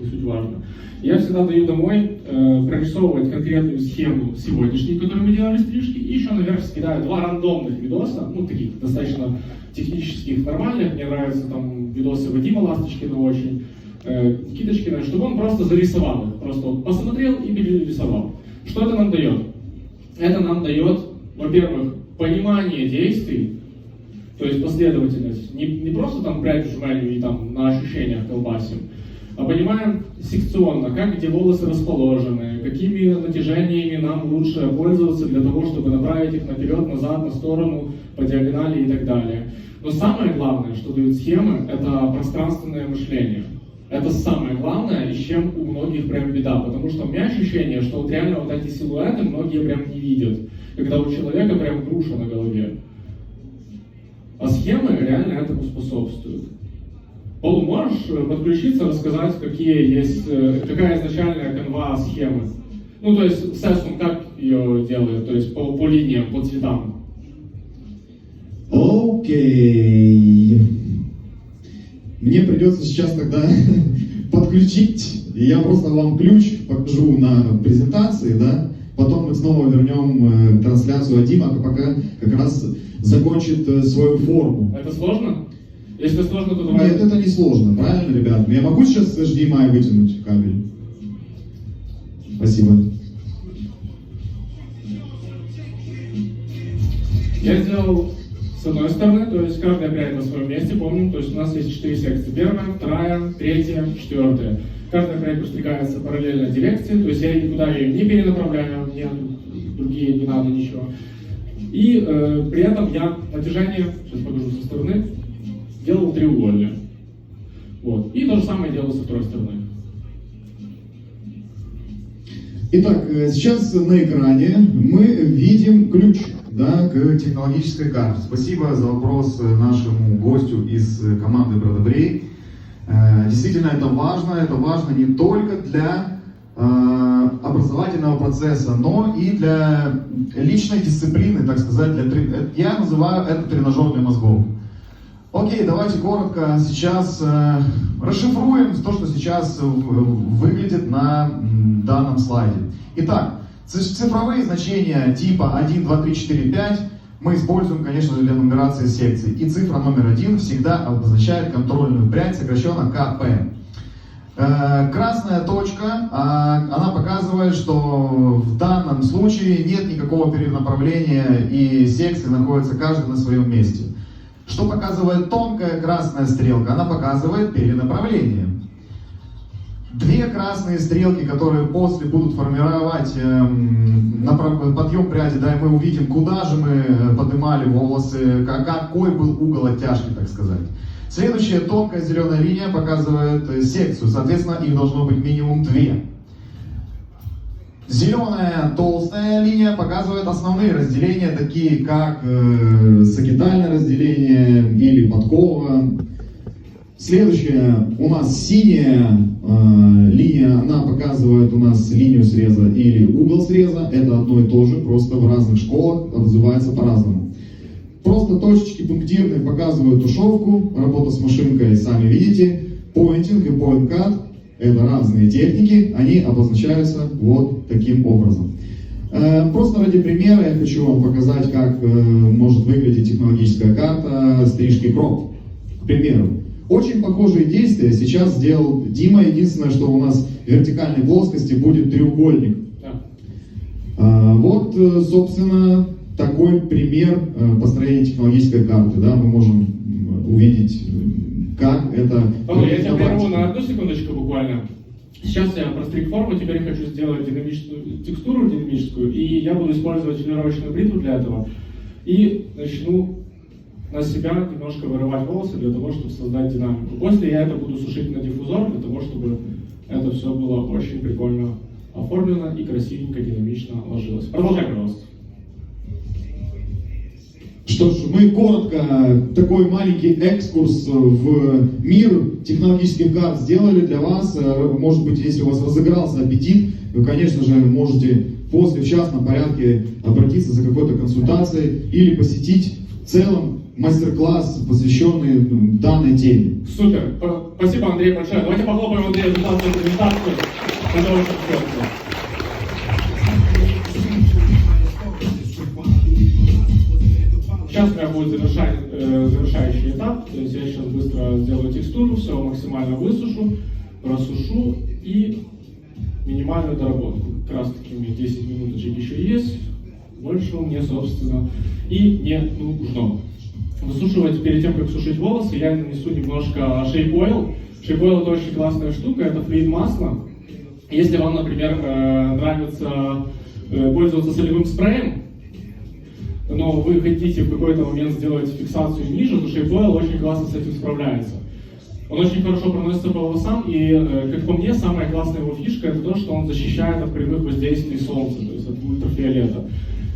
не суть важно. Я всегда даю домой прорисовывать конкретную схему сегодняшней, которую мы делали стрижки, и еще наверх скидаю 2 рандомных видоса, ну таких достаточно технических, нормальных. Мне нравятся там видосы Вадима Ласточкина очень, Киточкина, чтобы он просто зарисовал их, просто вот посмотрел и перерисовал. Что это нам дает? Это нам дает, во-первых, понимание действий, то есть последовательность, не просто там брать жмень и там на ощущениях колбасим, а понимаем секционно, как эти волосы расположены, какими натяжениями нам лучше пользоваться для того, чтобы направить их наперед, назад, на сторону, по диагонали и так далее. Но самое главное, что дают схемы, это пространственное мышление. Это самое главное, и с чем у многих прям беда, потому что у меня ощущение, что вот реально вот эти силуэты многие прям не видят, когда у человека прям груша на голове. А схемы реально этому способствуют. Пол, можешь подключиться, рассказать, какая изначальная канва схемы? Ну, то есть, Сесун как ее делает, то есть по линиям, по цветам? Окей. Мне придется сейчас тогда подключить, и я просто вам ключ покажу на презентации, да? Потом мы снова вернем трансляцию Адима, пока как раз закончит свою форму. Это сложно? Если сложно, то давай... Нет, это не сложно, правильно, ребят? Я могу сейчас с HDMI вытянуть кабель? Спасибо. Я сделал с одной стороны, то есть каждая прядь на своем месте, помним, то есть у нас есть 4 секции. Первая, вторая, третья, четвертая. Каждая прядь подстригается параллельно дирекции, то есть я никуда ее не перенаправляю, мне другие не надо ничего. И при этом я натяжение, сейчас покажу со стороны, делал треугольное. Вот. И то же самое делаю со второй стороны. Итак, сейчас на экране мы видим ключ, да, к технологической карте. Спасибо за вопрос нашему гостю из команды Бродобрей. Действительно, это важно не только для образовательного процесса, но и для личной дисциплины, так сказать. Я называю это тренажер для мозгов. Окей, давайте коротко сейчас расшифруем то, что сейчас выглядит на данном слайде. Итак, цифровые значения типа 1, 2, 3, 4, 5 мы используем, конечно, для нумерации секций. И цифра номер 1 всегда обозначает контрольную прядь, сокращенно КП. Красная точка, она показывает, что в данном случае нет никакого перенаправления и секции находятся каждый на своем месте. Что показывает тонкая красная стрелка? Она показывает перенаправление. 2 красные стрелки, которые после будут формировать подъем пряди, да, и мы увидим, куда же мы поднимали волосы, какой был угол оттяжки, так сказать. Следующая тонкая зеленая линия показывает секцию, соответственно, их должно быть минимум 2. Зеленая толстая линия показывает основные разделения, такие как сагитальное разделение или подкова. Следующая у нас синяя линия, она показывает у нас линию среза или угол среза. Это одно и то же, просто в разных школах называется по-разному. Просто точечки пунктирные показывают тушевку, работа с машинкой, сами видите. Pointing и point cut — это разные техники, они обозначаются вот таким образом. Просто ради примера я хочу вам показать, как может выглядеть технологическая карта стрижки кроп. К примеру, очень похожие действия сейчас сделал Дима. Единственное, что у нас в вертикальной плоскости будет треугольник. Вот, собственно, такой пример построения технологической карты. Да, мы можем увидеть, как это... Я тебя прерву на одну секундочку буквально. Сейчас я простриг форму, теперь хочу сделать динамическую текстуру динамическую, и я буду использовать филировочную бритву для этого. И начну на себя немножко вырывать волосы для того, чтобы создать динамику. После я это буду сушить на диффузор, для того, чтобы это все было очень прикольно оформлено и красивенько, динамично ложилось. Продолжай, пожалуйста. Что ж, мы коротко такой маленький экскурс в мир технологических карт сделали для вас. Может быть, если у вас разыгрался аппетит, вы, конечно же, можете после в частном порядке обратиться за какой-то консультацией или посетить в целом мастер-класс, посвященный данной теме. Супер. Спасибо, Андрей, большое. Давайте похлопаем Андрею за презентацию. Это очень четко. Сейчас у меня будет завершающий этап, то есть я сейчас быстро сделаю текстуру, все максимально высушу, просушу и минимальную доработку. Как раз таки у меня 10 минуточек еще есть, больше мне, собственно, и не нужно. Высушивать перед тем, как сушить волосы, я нанесу немножко Shape Oil. Shape Oil — это очень классная штука, это флюид масла. Если вам, например, нравится пользоваться солевым спреем, но вы хотите в какой-то момент сделать фиксацию ниже, то Shape Oil очень классно с этим справляется. Он очень хорошо проносится по волосам, и, как по мне, самая классная его фишка — это то, что он защищает от прямых воздействий солнца, то есть от ультрафиолета.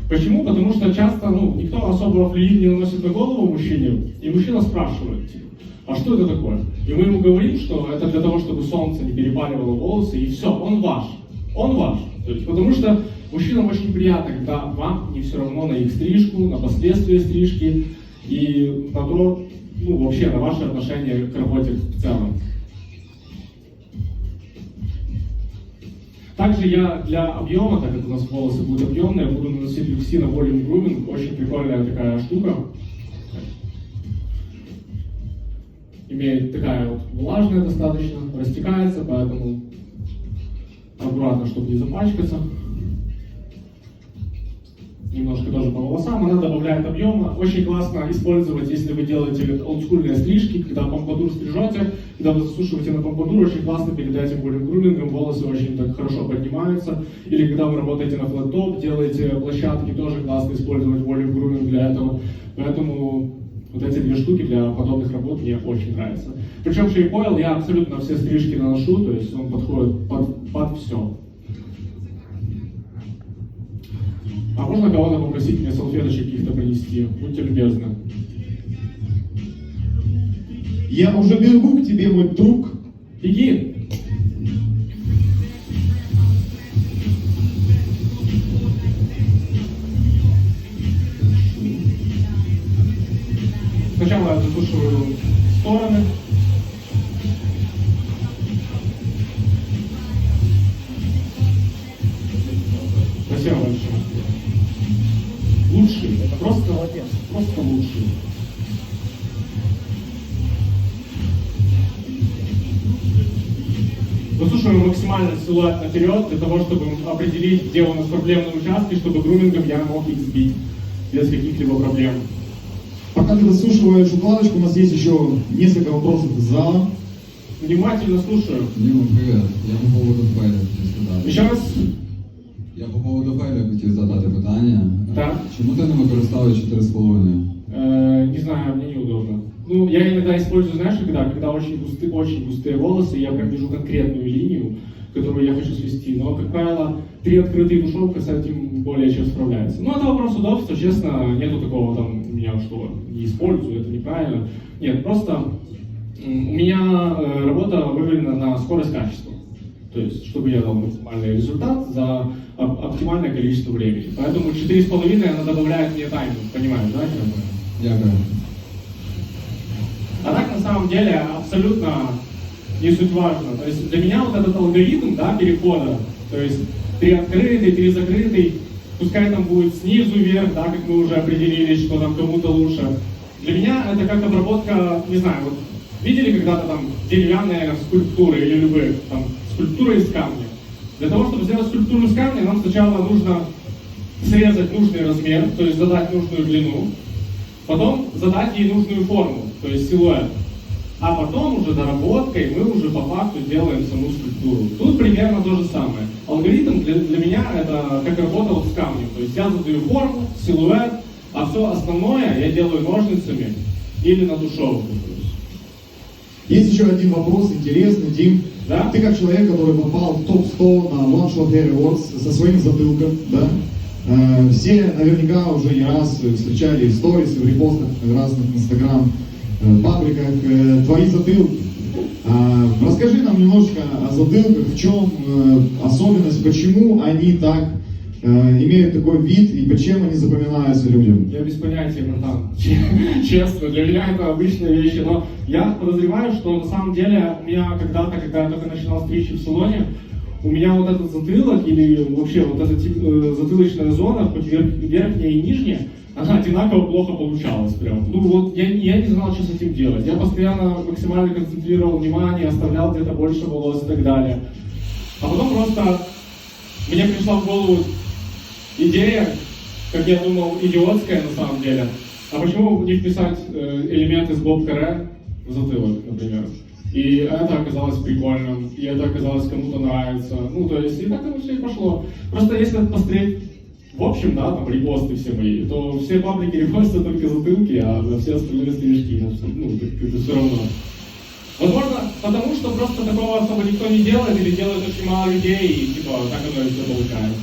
Почему? Потому что часто никто особо флюид не наносит на голову мужчине, и мужчина спрашивает, типа, а что это такое? И мы ему говорим, что это для того, чтобы солнце не перепаливало волосы, и все, он ваш. Он ваш. То есть, потому что мужчинам очень приятно, когда вам не все равно на их стрижку, на последствия стрижки и на то, вообще на ваше отношение к работе в целом. Также я для объема, так как у нас волосы будут объемные, буду наносить Luxina Volume Grooming, очень прикольная такая штука. Имеет такая вот влажная достаточно, растекается, поэтому аккуратно, чтобы не запачкаться. Немножко тоже по волосам, она добавляет объема. Очень классно использовать, если вы делаете олдскульные стрижки, когда помпадур стрижете, когда вы засушиваете на помпадур, очень классно перед этим волюм-грумингом, волосы очень так хорошо поднимаются. Или когда вы работаете на флэт-топ, делаете площадки, тоже классно использовать волюм-груминг для этого. Поэтому вот эти две штуки для подобных работ мне очень нравятся. Причем Shape Oil я абсолютно все стрижки наношу, то есть он подходит под все. А можно кого-то попросить мне салфеточек каких-то принести? Будьте любезны. Я уже бегу к тебе, мой друг. Беги! Сначала я засушиваю стороны. Спасибо большое. Лучший. Это просто молодец. Просто лучший. Высушиваем максимально силуэт наперед, для того, чтобы определить, где у нас проблемные участки, чтобы грумингом я мог их сбить без каких-либо проблем. Пока ты высушиваешь укладочку, у нас есть еще несколько вопросов из зала. Внимательно слушаю. Дима, привет. Я по поводу файля хотів сказати. Еще раз. Я по поводу файля хотів задати питання. Так. Чому ти не використовуєш 4,5? Не знаю, мне неудобно. Я иногда использую, знаешь, когда очень густые волосы, я прям вижу конкретную линию, которую я хочу свести. Но, как правило, 3 открытые душевка с этим более чем справляется. Это вопрос удобства, честно, нету такого там у меня, что не использую, это неправильно. Нет, просто у меня работа выверена на скорость-качество. То есть, чтобы я дал максимальный результат за оптимальное количество времени. Поэтому 4,5 она добавляет мне тайминг, понимаешь, да? Дякую. А так, на самом деле, абсолютно не суть важно. То есть, для меня вот этот алгоритм, перехода, то есть, 3 открытый, 3 закрытый, пускай там будет снизу вверх, как мы уже определились, что там кому-то лучше. Для меня это как обработка, не знаю, вот видели когда-то там деревянные скульптуры или любые, там, скульптуры из камня. Для того, чтобы сделать скульптуру из камня, нам сначала нужно срезать нужный размер, то есть задать нужную длину, потом задать ей нужную форму, то есть силуэт. А потом уже доработкой мы уже по факту делаем саму скульптуру. Тут примерно то же самое. Алгоритм для меня это как работа вот с камнем. То есть я задаю форму, силуэт, а все остальное я делаю ножницами или на тушевку. Есть еще один вопрос интересный, Дим. Да? Ты как человек, который попал в топ-100 на One Shot Hair Awards со своим затылком, да? Все наверняка уже не раз встречали в сторис, в репостах разных инстаграм пабликах твои затылки. Расскажи нам немножко о затылках, в чем особенность, почему они так имеют такой вид и почему они запоминаются людям. Я без понятия, братан. Честно, для меня это обычные вещи. Но я подозреваю, что на самом деле у меня когда-то, когда я только начинал стричь в салоне, у меня вот этот затылок или вообще вот эта затылочная зона, хоть верхняя и нижняя, она одинаково плохо получалась прям. Ну вот я не знал, что с этим делать. Я постоянно максимально концентрировал внимание, оставлял где-то больше волос и так далее. А потом просто мне пришла в голову идея, как я думал, идиотская на самом деле. А почему не вписать элемент из Bob Carre в затылок, например? И это оказалось прикольным, и это оказалось кому-то нравится. Ну, то есть, и так оно все и пошло. Просто если посмотреть, в общем, да, там, репосты все мои, то все паблики репостят только затылки, а все остальные стрижки, ну, это все равно. Возможно, потому что просто такого особо никто не делает, или делает очень мало людей, и типа, так оно и все получается.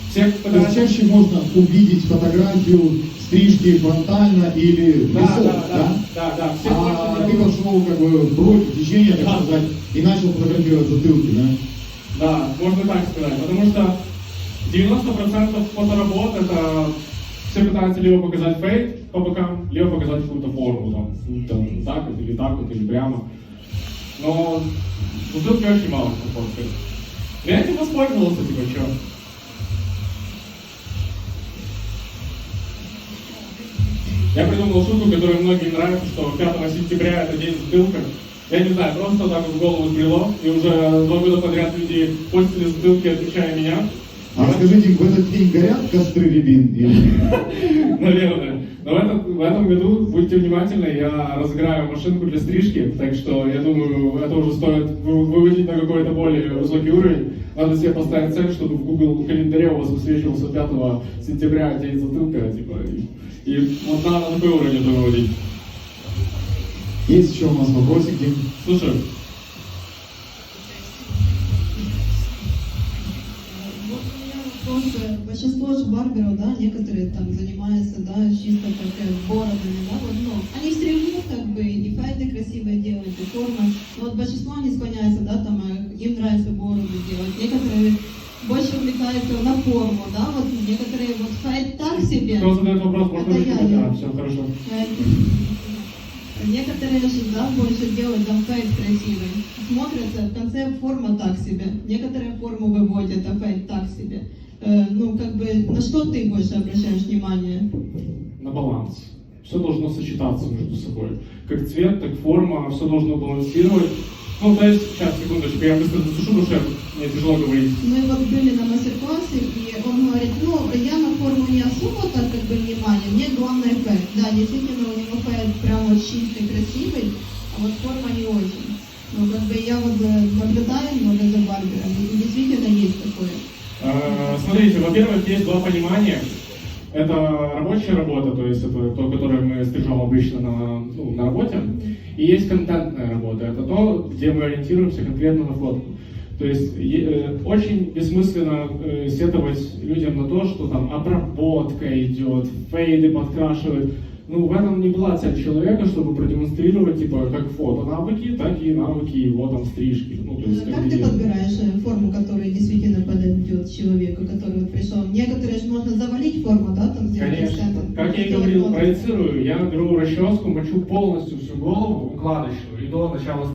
Все То есть чаще можно увидеть фотографию стрижки фронтально или Да, висок, да. Все А больше ты делают- пошел как бы против течения, так Да. сказать, и начал фотографировать затылки, да? Да, можно так сказать, потому что 90% фоторабот это все пытаются либо показать фейк по бокам, либо показать какую-то форму, там так вот, или так вот, или прямо. Но затылки очень мало кто фоткает. Я этим воспользовался, типа, чё? Я придумал шутку, которая многим нравится, что 5 сентября это день затылка. Я не знаю, просто так вот в голову сбрело, и уже 2 года подряд люди постили затылки, отвечая меня. А скажите, в этот день горят костры рябин? Или... Наверное. Но в этом году, будьте внимательны, я разыграю машинку для стрижки, так что я думаю, это уже стоит выводить на какой-то более высокий уровень. Надо себе поставить цель, чтобы в Google календаре у вас высвечивался 5 сентября день затылка, типа, и вот надо на такой уровень это выводить. Есть еще у нас вопросики? Слушай, Вот у меня вопрос. Большинство же барберов, да, некоторые там занимаются, да, чисто как бородами, да, вот, ну, они стрижут, как бы, и файды красивые делают, и формы, но вот большинство не склоняются, да, там, им нравится бороду делать, некоторые больше увлекаются на форму, да, вот, некоторые вот файд так себе. кто задает вопрос, можно Это выключить? я. А, все, хорошо. Некоторые же, да, больше делают там фейт красивый. Смотрятся, в конце форма так себе. Некоторые форму выводят, а фейт так себе. Ну, как бы, на что ты больше обращаешь внимание? На баланс. Все должно сочетаться между собой. Как цвет, так форма, все должно балансировать. Ну, то есть, сейчас, секундочку, я быстро засушу, потому что мне тяжело говорить. Мы вот были на мастер-классе, и он говорит, ну, я на форму не особо так как бы внимание, мне главное фейт. Да, действительно, у него фейт прям вот чистый, красивый, а вот форма не очень. Ну, как бы я вот наблюдаю много за барбером, и действительно есть такое. Смотрите, во-первых, есть два понимания. Это рабочая работа, то есть это то, которое мы стрижем обычно на работе. И есть контентная работа, это то, где мы ориентируемся конкретно на фотку. То есть очень бессмысленно сетовать людям на то, что там обработка идет, фейды подкрашивают. Ну, в этом не была цель человека, чтобы продемонстрировать, типа, как фото навыки, так и навыки его там стрижки. Ну, то есть, Как ты подбираешь форму, которая действительно подойдет человеку, который вот пришел? Некоторые же можно завалить форму, да, там сделать Конечно. акцентом. Как я и говорил, проецирую. Я беру расческу, мочу полностью всю голову, укладочную, и до начала